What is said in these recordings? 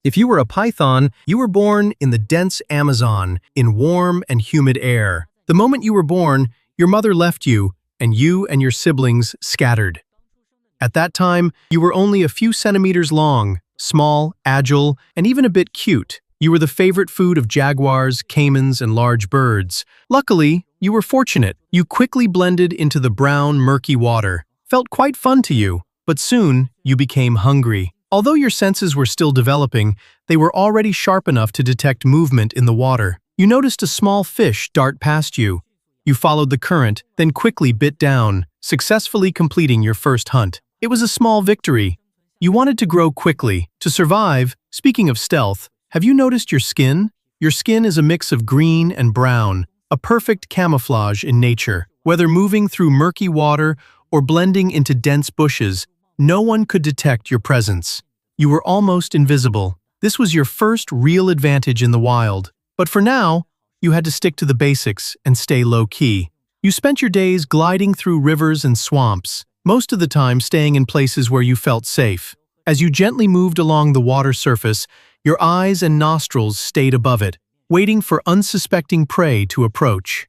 If you were a python, you were born in the dense Amazon, in warm and humid air. The moment you were born, your mother left you, and your siblings scattered. At that time, you were only a few centimeters long, small, agile, and even a bit cute. You were the favorite food of jaguars, caimans, and large birds. Luckily, you were fortunate. You quickly blended into the brown, murky water. Felt quite fun to you, but soon you became hungry. Although your senses were still developing, they were already sharp enough to detect movement in the water. You noticed a small fish dart past you. You followed the current, then quickly bit down, successfully completing your first hunt. It was a small victory. You wanted to grow quickly. To survive, speaking of stealth, have you noticed your skin? Your skin is a mix of green and brown, a perfect camouflage in nature. Whether moving through murky water or blending into dense bushes, no one could detect your presence. You were almost invisible. This was your first real advantage in the wild. But for now, you had to stick to the basics and stay low-key. You spent your days gliding through rivers and swamps, most of the time staying in places where you felt safe. As you gently moved along the water surface, your eyes and nostrils stayed above it, waiting for unsuspecting prey to approach.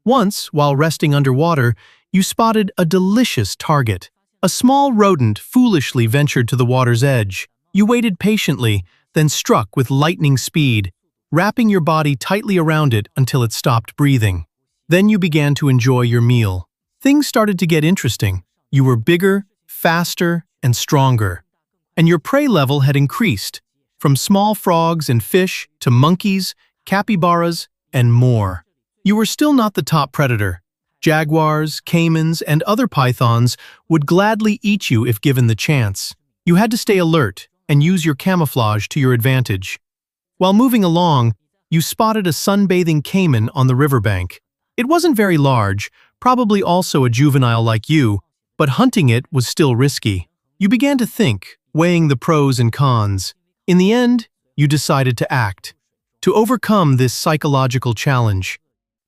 Once, while resting underwater, you spotted a delicious target. A small rodent foolishly ventured to the water's edge. You waited patiently, then struck with lightning speed, wrapping your body tightly around it until it stopped breathing. Then you began to enjoy your meal. Things started to get interesting. You were bigger, faster, and stronger. And your prey level had increased, from small frogs and fish to monkeys, capybaras, and more. You were still not the top predator. Jaguars, caimans, and other pythons would gladly eat you if given the chance. You had to stay alert and use your camouflage to your advantage. While moving along, you spotted a sunbathing caiman on the riverbank. It wasn't very large, probably also a juvenile like you, but hunting it was still risky. You began to think, weighing the pros and cons. In the end, you decided to act. To overcome this psychological challenge,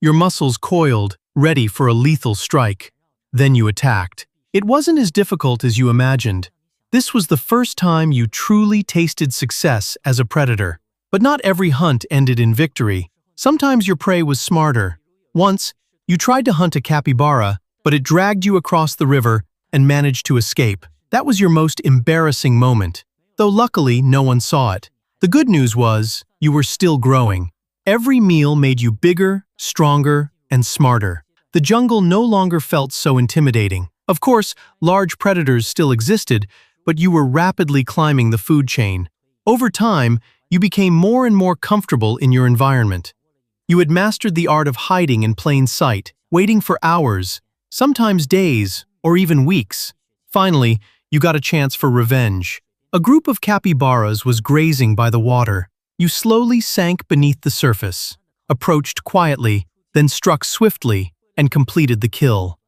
your muscles coiled, ready for a lethal strike. Then you attacked. It wasn't as difficult as you imagined. This was the first time you truly tasted success as a predator. But not every hunt ended in victory. Sometimes your prey was smarter. Once, you tried to hunt a capybara, but it dragged you across the river and managed to escape. That was your most embarrassing moment, though luckily no one saw it. The good news was, you were still growing. Every meal made you bigger, stronger, and smarter. The jungle no longer felt so intimidating. Of course, large predators still existed, but you were rapidly climbing the food chain. Over time, you became more and more comfortable in your environment. You had mastered the art of hiding in plain sight, waiting for hours, sometimes days, or even weeks. Finally, you got a chance for revenge. A group of capybaras was grazing by the water. You slowly sank beneath the surface, approached quietly, then struck swiftly, and completed the kill.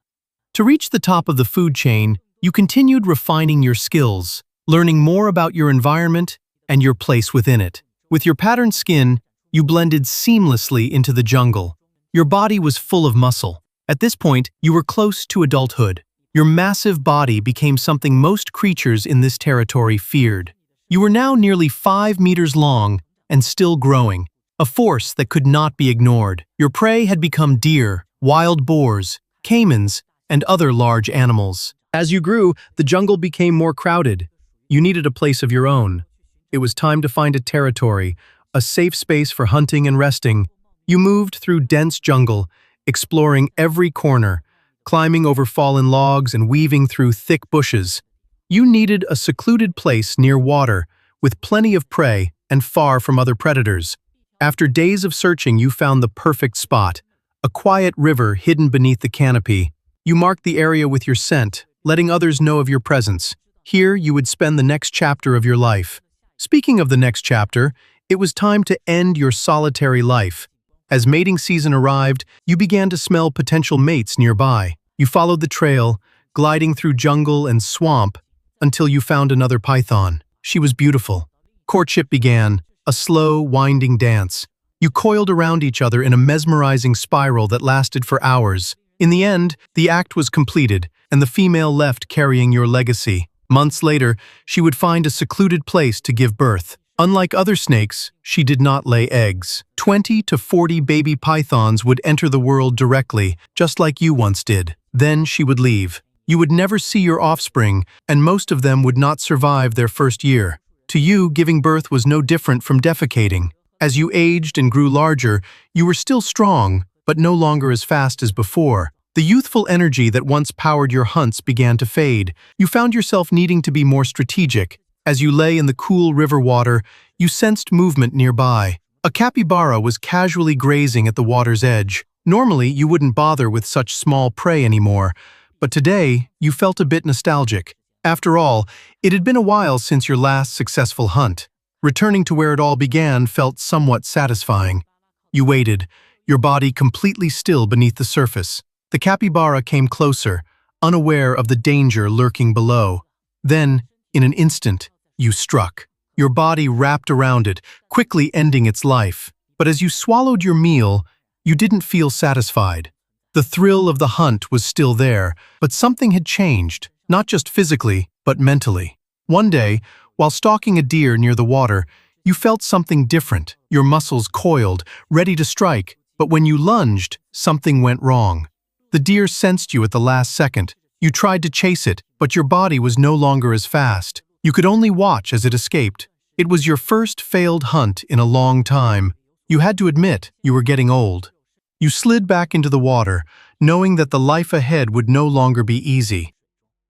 To reach the top of the food chain, you continued refining your skills, learning more about your environment and your place within it. With your patterned skin, you blended seamlessly into the jungle. Your body was full of muscle. At this point, you were close to adulthood. Your massive body became something most creatures in this territory feared. You were now nearly 5 meters long and still growing, a force that could not be ignored. Your prey had become deer, wild boars, caimans, and other large animals. As you grew, the jungle became more crowded. You needed a place of your own. It was time to find a territory, a safe space for hunting and resting. You moved through dense jungle, exploring every corner, climbing over fallen logs and weaving through thick bushes. You needed a secluded place near water, with plenty of prey and far from other predators. After days of searching, you found the perfect spot, a quiet river hidden beneath the canopy. You marked the area with your scent, letting others know of your presence. Here, you would spend the next chapter of your life. Speaking of the next chapter, it was time to end your solitary life. As mating season arrived, you began to smell potential mates nearby. You followed the trail, gliding through jungle and swamp, until you found another python. She was beautiful. Courtship began, a slow, winding dance. You coiled around each other in a mesmerizing spiral that lasted for hours. In the end, the act was completed, and the female left carrying your legacy. Months later, she would find a secluded place to give birth. Unlike other snakes, she did not lay eggs. 20 to 40 baby pythons would enter the world directly, just like you once did. Then she would leave. You would never see your offspring, and most of them would not survive their first year. To you, giving birth was no different from defecating. As you aged and grew larger, you were still strong, but no longer as fast as before. The youthful energy that once powered your hunts began to fade. You found yourself needing to be more strategic. As you lay in the cool river water, you sensed movement nearby. A capybara was casually grazing at the water's edge. Normally, you wouldn't bother with such small prey anymore, but today, you felt a bit nostalgic. After all, it had been a while since your last successful hunt. Returning to where it all began felt somewhat satisfying. You waited, your body completely still beneath the surface. The capybara came closer, unaware of the danger lurking below. Then, in an instant, you struck. Your body wrapped around it, quickly ending its life. But as you swallowed your meal, you didn't feel satisfied. The thrill of the hunt was still there, but something had changed, not just physically, but mentally. One day, while stalking a deer near the water, you felt something different. Your muscles coiled, ready to strike, but when you lunged, something went wrong. The deer sensed you at the last second. You tried to chase it, but your body was no longer as fast. You could only watch as it escaped. It was your first failed hunt in a long time. You had to admit you were getting old. You slid back into the water, knowing that the life ahead would no longer be easy.